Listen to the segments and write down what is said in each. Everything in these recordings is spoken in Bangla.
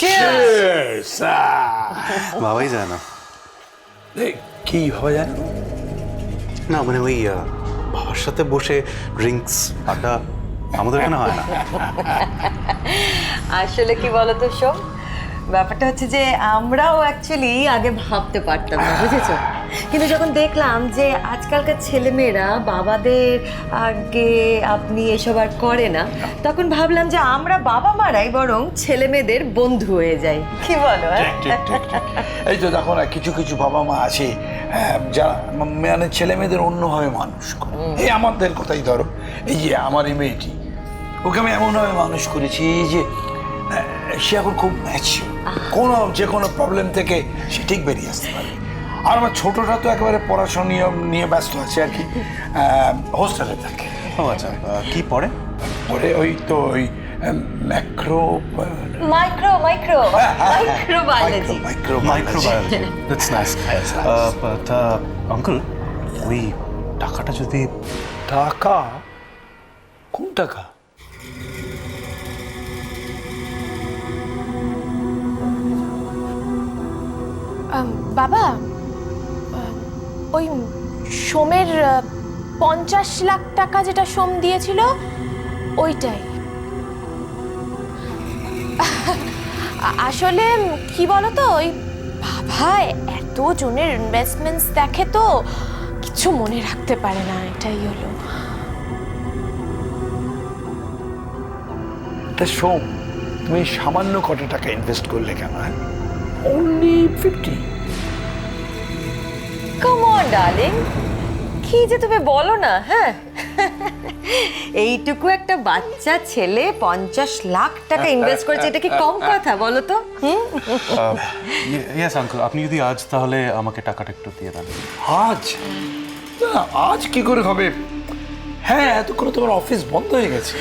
Cheers! ভাবাই যায় না। কি ভাবা যায় না? না মানে ওই বাবার সাথে বসে ড্রিঙ্কস আড্ডা আমাদের এখানে হয় না। আসলে কি বলতো সোম, ব্যাপারটা হচ্ছে যে আমরাও অ্যাকচুয়ালি আগে ভাবতে পারতাম না, বুঝেছো? কিন্তু যখন দেখলাম যে আজকালকার ছেলেমেয়েরা বাবাদের আগে আপনি এসব আর করে না, তখন ভাবলাম যে আমরা বাবা মারাই বরং ছেলে মেয়েদের বন্ধু হয়ে যাই। কি বলো? এই তো দেখো না, কিছু কিছু বাবা মা আছে যারা মানে ছেলে মেয়েদের অন্যভাবে মানুষ করে। এই আমাদের কথাই ধরো, এই যে আমার এই মেয়েটি, ওকে আমি এমনভাবে মানুষ করেছি যে সে এখন খুব ম্যাচিওর, যে কোনো প্রবলেম থেকে সে ঠিক বেরিয়ে আসতে পারে। আর আমার ছোটটা তো একেবারে পড়াশোনা নিয়ে ব্যস্ত আছে আর কি, হোস্টেলে থাকে। ও আচ্ছা, কি পড়ে? পরে ওই তো ওই মাইক্রোবায়োলজি। Microbiology, that's nice. তা আঙ্কেল, ওই টাকাটা যদি... টাকা? কোন টাকা? বাবা, ওই সোমের 50 লাখ টাকা যেটা সোম দিয়েছিল ওইটাই। আসলে কি বলতো, ওই বাবা এত জনের ইনভেস্টমেন্টস দেখে তো কিছু মনে রাখতে পারে না, এটাই হলো। তা সোম, তুমি সামান্য কত টাকা ইনভেস্ট করলে কেন? অনলি 50? কাম অন ডার্লিং, কি যে তুমি বলো না। হ্যাঁ, এইটুকু একটা বাচ্চা ছেলে 50 লাখ টাকা ইনভেস্ট করেছে, এটা কি কম কথা বলো তো? ইয়েস আঙ্কেল, আপনি যদি আজ তাহলে আমাকে টাকাটা একটু দিয়ে দেন। আজ? না, আজ কি করে হবে? হ্যাঁ, এতক্ষণ তোমার অফিস বন্ধ হয়ে গেছে।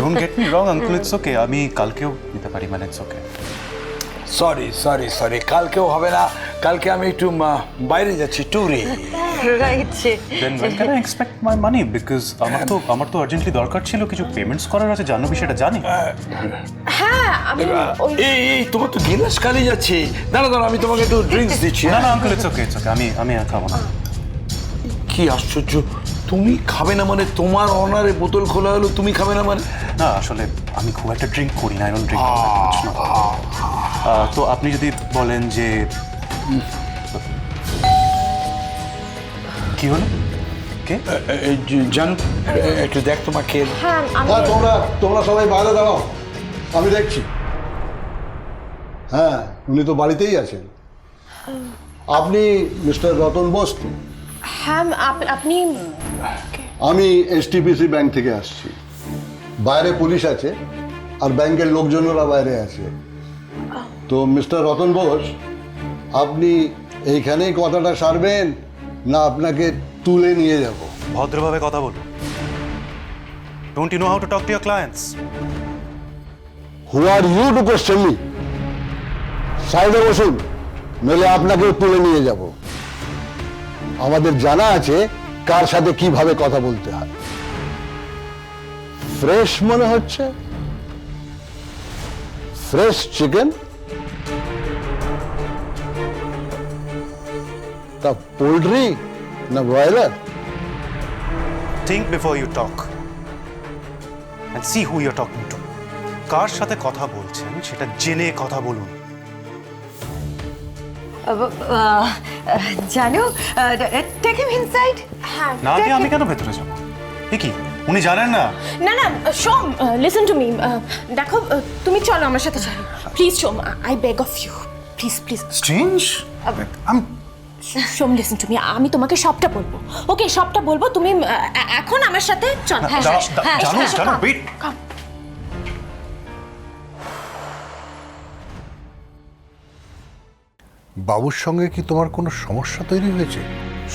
Don't get me wrong uncle, it's okay, আমি কালকেও দিতে পারি, মানে ইটস ওকে। সরি, কালকেও হবে না। কালকে আমি একটু বাইরে যাচ্ছি, ট্যুরে। Right. Then when can I expect my money? Because আমার তো আর্জেন্টলি দরকার ছিল, কিছু পেমেন্টস করার আছে, জানো বিষয়টা জানি। হ্যাঁ, আমি ওই এই তোমার তো গিলাস খালি যাচ্ছে। দাঁড়া, আমি তোমাকে একটু ড্রিঙ্কস দিচ্ছি। না আঙ্কেল, ইটস ওকে, আমি আর খাবো না। কি আশ্চর্য, তুমি খাবে না মানে? তোমার অনারে বোতল খোলা হলো, তুমি খাবে না মানে? না আসলে আমি খুব একটা ড্রিঙ্ক করি না, আই ডোন্ট ড্রিঙ্ক। তো আপনি যদি বলেন যে কি হলো, কে জানো, একটু দেখ তোমাকে। হ্যাঁ হ্যাঁ, তোমরা সবাই বাইরে দাঁড়াও, আমি দেখছি। হ্যাঁ, উনি তো বাড়িতেই আছেন। আপনি মিস্টার রতন বোস তো? হ্যাঁ, আপনি? আমি এসটিপিসি ব্যাংক থেকে আসছি। বাইরে পুলিশ আছে আর ব্যাংকের লোকজনেরা বাইরে আছে। তো মিস্টার রতন বোস, আপনি এইখানেই কথাটা সারবেন না আপনাকে তুলে নিয়ে যাব? ভদ্রভাবে কথা বলুন। Don't you know how to talk to your clients? Who are you to question me? সাইডে বসুন, নইলে আপনাকেও তুলে নিয়ে যাব। আমাদের জানা আছে কার সাথে কিভাবে কথা বলতে হয়। ফ্রেশ মনে হচ্ছে? Fresh chicken? তা পোল্ট্রি না broiler? Think before you talk and see who you're talking to. কার সাথে কথা বলছেন সেটা জেনে কথা বলুন। জানো, টেক হিম ইনসাইড। হ্যাঁ, না দিয়ে আমি কেন ভেতরে যাব? কি উনি জানেন না? না সোম, লিসেন টু মি। দেখো, তুমি চলো আমার সাথে, চলো please Som, I beg of you, please. Strange. Som, listen to me, আমি তোমাকে সবটা বলবো। ওকে, সবটা বলবো, তুমি এখন আমার সাথে চলো। জানো ওয়েট। বাবুর সঙ্গে কি তোমার কোনো সমস্যা তৈরি হয়েছে?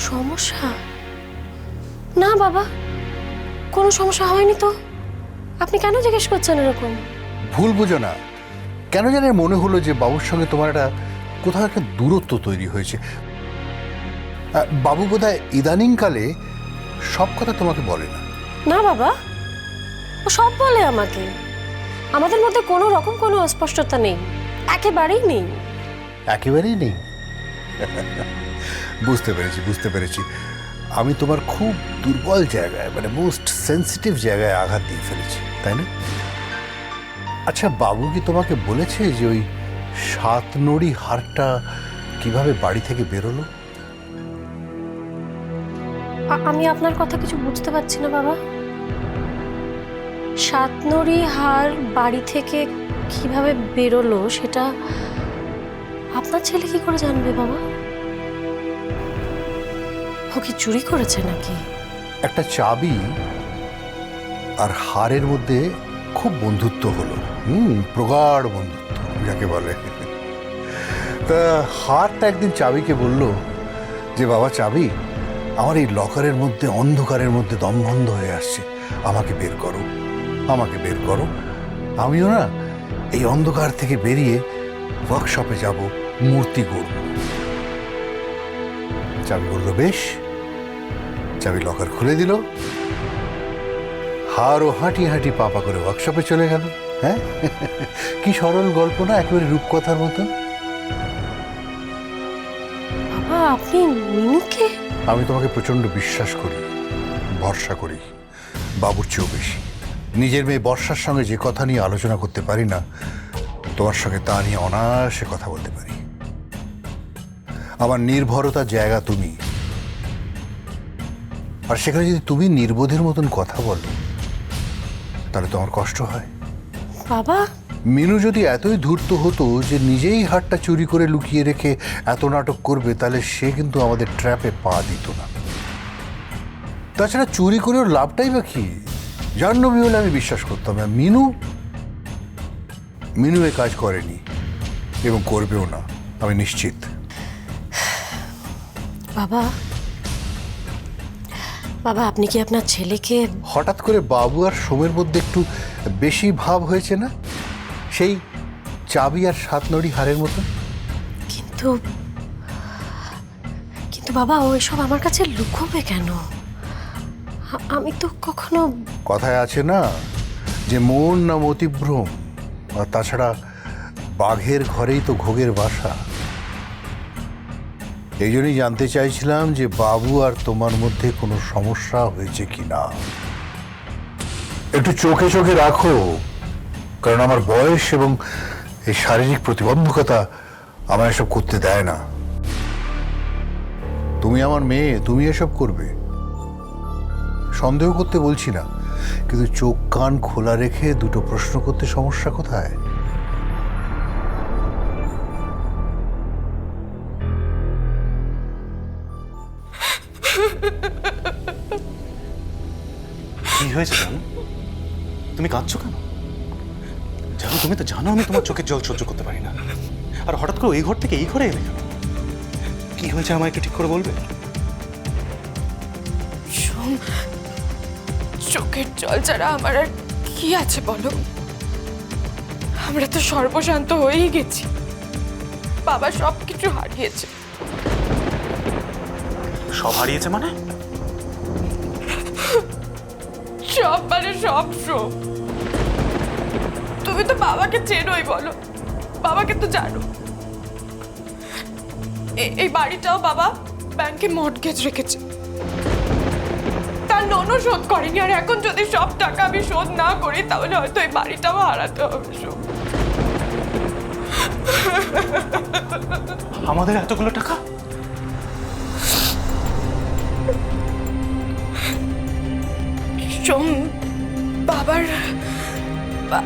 সমস্যা? না বাবা, কোনো সমস্যা হয়নি তো। আপনি কেন জিজ্ঞেস করছেন এরকম? ভুল বুঝো না, কেন জানি মনে হলো যে বাবুর সঙ্গে তোমার কোথাও একটা দূরত্ব তৈরি হয়েছে। বাবু বোধহয় ইদানিংকালে সব কথা তোমাকে বলে না। না বাবা, ও সব বলে আমাকে। আমাদের মধ্যে কোনো রকম কোনো অস্পষ্টতা নেই। একেবারেই নেই। একেবারেই নেই? বুঝতে পেরেছি। আমি তোমার খুব দুর্বল জায়গায়, মানে মোস্ট সেন্সিটিভ জায়গায় আঘাত দিয়ে ফেলেছি, তাই না? আচ্ছা, বাবু কি তোমাকে বলেছে যে ওই 7 নড়ি হারটা কিভাবে বাড়ি থেকে বেরোলো? আমি আপনার কথা কিছু বুঝতে পারছি না বাবা। 7 নড়ি হার বাড়ি থেকে কিভাবে বেরোলো সেটা আপনার ছেলে কি করে জানবে বাবা? ও কি চুরি করেছে নাকি? একটা চাবি আর হারের মধ্যে খুব বন্ধুত্ব হলো, প্রগাঢ় বন্ধুত্ব যাকে বলে। তা হারটা একদিন চাবিকে বলল যে বাবা চাবি, আমার এই লকারের মধ্যে অন্ধকারের মধ্যে দম বন্ধ হয়ে আসছে, আমাকে বের করো। আমিও না এই অন্ধকার থেকে বেরিয়ে ওয়ার্কশপে যাব, মূর্তি গড়ব। চাবি বলল বেশ। চাবি লকার খুলে দিল, হারও হাঁটি পাপা করে ওয়ার্কশপে চলে গেল। হ্যাঁ, কি সরল গল্প না, একেবারে রূপকথার মতন। বাবা আপনি মিনুকে? আমি তোমাকে প্রচন্ড বিশ্বাস করি, ভরসা করি, বাবুর চেয়েও বেশি। নিজের মেয়ে বর্ষার সঙ্গে যে কথা নিয়ে আলোচনা করতে পারি না, তোমার সঙ্গে তা নিয়ে অনায়াসে কথা বলতে পারি। আমার নির্ভরতার জায়গা তুমি, আর সেখানে যদি তুমি নির্বোধের মতন কথা বলো তাহলে তোমার কষ্ট হয়। বাবা মিনু যদি এতই ধূর্ত হতো যে নিজেই হারটা চুরি করে লুকিয়ে রেখে এত নাটক করবে, তাহলে সে কিন্তু আমাদের ট্র্যাপে পা দিত না। তাছাড়া চুরি করেও লাভটাই বা কি? জাহ্নবী হলে আমি বিশ্বাস করতাম না। মিনু এ কাজ করেনি এবং করবেও না, আমি নিশ্চিত। বাবা আপনি কি আপনার ছেলেকে? হঠাৎ করে বাবু আর সোমের মধ্যে একটু বেশি ভাব হয়েছে না, সেই চাবি আর 7 নড়ি হারের মতো। কিন্তু বাবা ও এসব আমার কাছে লুকোবে কেন? আমি তো কখনো... কথায় আছে না যে মন না মতিভ্রম, আর তাছাড়া বাঘের ঘরেই তো ঘোগের বাসা। এই জন্যই জানতে চাইছিলাম যে বাবু আর তোমার মধ্যে কোনো সমস্যা হয়েছে কিনা। একটু চোখে রাখো, কারণ আমার বয়স এবং এই শারীরিক প্রতিবন্ধকতা আমার এসব করতে দেয় না। তুমি আমার মেয়ে, তুমি এসব করবে সন্দেহ করতে বলছি না, কিন্তু চোখ কান খোলা রেখে দুটো প্রশ্ন করতে সমস্যা কোথায়? কি হয়েছে জানো? তুমি কাঁদছো কেন? জানো, তুমি তো জানো আমি তোমার চোখের জল সহ্য করতে পারি না। আর হঠাৎ করে এই ঘর থেকে এই ঘরে এলে কেন? কি হয়েছে আমায় একটু ঠিক করে বলবে? চোখের জল ছাড়া আমার আর কি আছে বলো? আমরা তো সর্বশান্ত হয়েই গেছি। বাবা সবকিছু হারিয়েছে। সব হারিয়েছে মানে? সব মানে সব। তুমি তো বাবাকে চেনোই, বলো বাবাকে তো জানো। এই বাড়িটাও বাবা ব্যাংকে মর্টগেজ রেখেছে, তার লোনও শোধ করেনি। আর এখন যদি সব টাকা আমি শোধ না করি তাহলে হয়তো এই বাড়িটাও হারাতে হবে। আমাদের এতগুলো টাকা?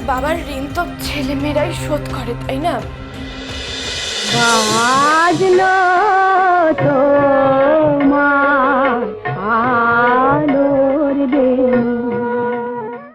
বাবার ঋণ তো ছেলেমেয়েরাই শোধ করে, তাই না? আজ না তো